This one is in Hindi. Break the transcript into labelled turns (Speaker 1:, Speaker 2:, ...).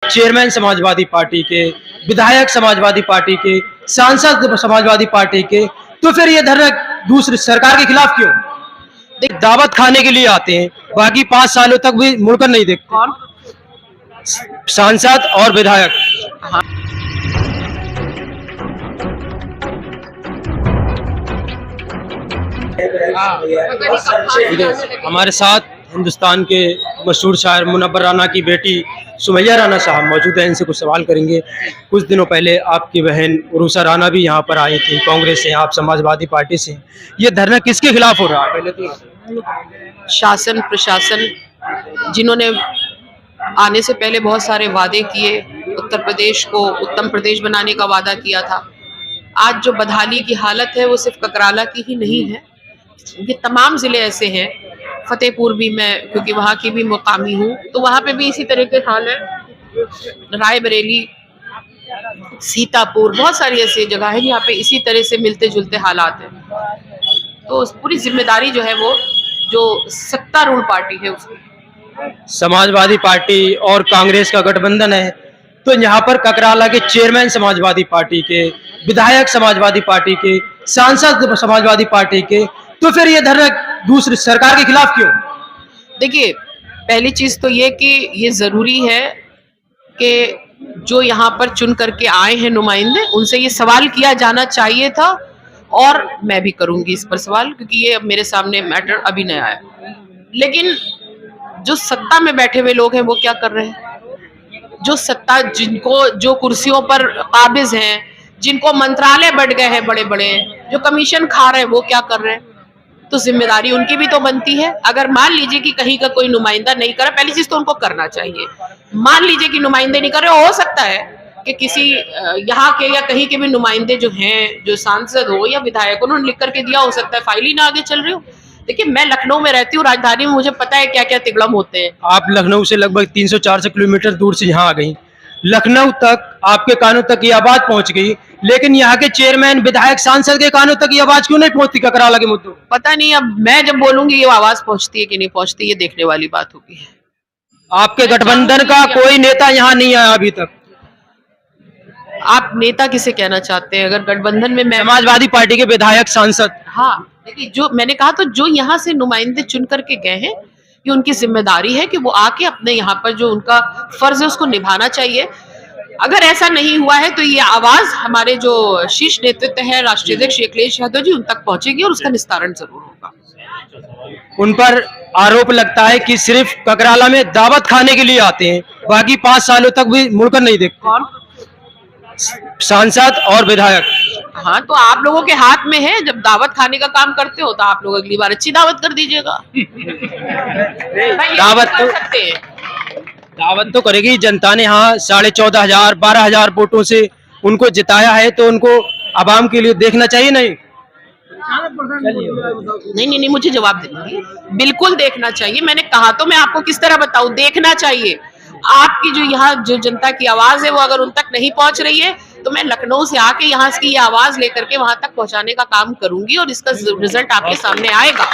Speaker 1: चेयरमैन समाजवादी पार्टी के, विधायक समाजवादी पार्टी के, सांसद समाजवादी पार्टी के, तो फिर ये धरना दूसरी सरकार के खिलाफ क्यों? देख, दावत खाने के लिए आते हैं, बाकी 5 सालों तक भी मुड़कर नहीं देखते।
Speaker 2: कौन?
Speaker 1: सांसद और विधायक।
Speaker 2: हाँ।
Speaker 1: हमारे साथ हिंदुस्तान के मशहूर शायर मुनव्वर राना की बेटी सुमैया राना साहब मौजूद हैं, इनसे कुछ सवाल करेंगे। कुछ दिनों पहले आपकी बहन उरूसा राना भी यहाँ पर आई थी, कांग्रेस से, आप समाजवादी पार्टी से। ये धरना किसके खिलाफ हो रहा है? पहले तो
Speaker 2: शासन प्रशासन जिन्होंने आने से पहले बहुत सारे वादे किए, उत्तर प्रदेश को उत्तम प्रदेश बनाने का वादा किया था। आज जो बदहाली की हालत है वो सिर्फ ककराला की ही नहीं है, ये तमाम जिले ऐसे हैं। फतेहपुर भी, मैं क्योंकि वहाँ की भी मुकामी हूँ, तो वहाँ पे भी इसी तरह के हाल है। रायबरेली, सीतापुर, बहुत सारी ऐसी जगह है जहाँ पे इसी तरह से मिलते जुलते हालात हैं। तो पूरी जिम्मेदारी जो है वो जो सत्तारूढ़ पार्टी है उसकी।
Speaker 1: समाजवादी पार्टी और कांग्रेस का गठबंधन है, तो यहाँ पर ककराला के चेयरमैन समाजवादी पार्टी के, विधायक समाजवादी पार्टी के, सांसद समाजवादी पार्टी के, तो फिर ये धरना दूसरी सरकार के खिलाफ क्यों?
Speaker 2: देखिए, पहली चीज तो ये कि ये जरूरी है कि जो यहाँ पर चुन करके आए हैं नुमाइंदे, उनसे ये सवाल किया जाना चाहिए था, और मैं भी करूंगी इस पर सवाल, क्योंकि ये मेरे सामने मैटर अभी नया है। लेकिन जो सत्ता में बैठे हुए लोग हैं वो क्या कर रहे हैं? जो सत्ता, जिनको जो कुर्सियों पर काबिज हैं, जिनको मंत्रालय बढ़ गए हैं बड़े बड़े, जो कमीशन खा रहे हैं, वो क्या कर रहे हैं? तो जिम्मेदारी उनकी भी तो बनती है। अगर मान लीजिए कि कहीं का कोई नुमाइंदा नहीं करे, पहली चीज तो उनको करना चाहिए। मान लीजिए कि नुमाइंदे नहीं कर रहे, हो सकता है कि किसी यहाँ के या कहीं के भी नुमाइंदे जो हैं, जो सांसद हो या विधायक, उन्होंने लिख करके दिया, हो सकता है फाइल ही ना आगे चल रही हो। देखिए, मैं लखनऊ में रहती हूँ, राजधानी में, मुझे पता है क्या क्या तिगड़म होते हैं।
Speaker 1: आप लखनऊ से लगभग 300-400 किलोमीटर दूर से यहाँ आ गई, लखनऊ तक आपके कानों तक ये आवाज पहुंच गई, लेकिन यहाँ के चेयरमैन, विधायक, सांसद के कानों तक ये आवाज क्यों नहीं पहुंचती ककराला के मुद्दों?
Speaker 2: पता नहीं, अब मैं जब बोलूंगी ये आवाज पहुंचती है कि नहीं पहुंचती, ये देखने वाली बात होगी।
Speaker 1: आपके गठबंधन का कोई नेता यहाँ नहीं आया अभी तक।
Speaker 2: आप नेता किसे कहना चाहते हैं? अगर गठबंधन में मैं,
Speaker 1: समाजवादी पार्टी के विधायक, सांसद।
Speaker 2: हाँ, देखिए, जो मैंने कहा, तो जो यहाँ से नुमाइंदे चुन करके गए हैं, ये उनकी जिम्मेदारी है कि वो आके अपने यहाँ पर जो उनका फर्ज है उसको निभाना चाहिए। अगर ऐसा नहीं हुआ है तो ये आवाज हमारे जो शीर्ष नेतृत्व है, राष्ट्रीय अध्यक्ष अखिलेश यादव जी, उन तक पहुंचेगी और उसका निस्तारण जरूर होगा।
Speaker 1: उन पर आरोप लगता है कि सिर्फ ककराला में दावत खाने के लिए आते हैं, बाकी 5 सालों तक भी मुड़कर नहीं देखते।
Speaker 2: कौन?
Speaker 1: सांसद और विधायक।
Speaker 2: हाँ, तो आप लोगों के हाथ में है, जब दावत खाने का काम करते हो तो आप लोग अगली बार अच्छी दावत कर दीजिएगा।
Speaker 1: दावत तो करेगी जनता ने। यहाँ 14,500 12,000 वोटों से उनको जिताया है, तो उनको आवाम के लिए देखना चाहिए। नहीं
Speaker 2: नहीं, मुझे जवाब देंगे, बिल्कुल देखना चाहिए। मैंने कहा तो, मैं आपको किस तरह बताऊं, देखना चाहिए। आपकी जो यहाँ जो जनता की आवाज है वो अगर उन तक नहीं पहुंच रही है, तो मैं लखनऊ से आके यहाँ की ये आवाज लेकर के वहां तक पहुंचाने का काम करूंगी, और इसका रिजल्ट आपके सामने आएगा।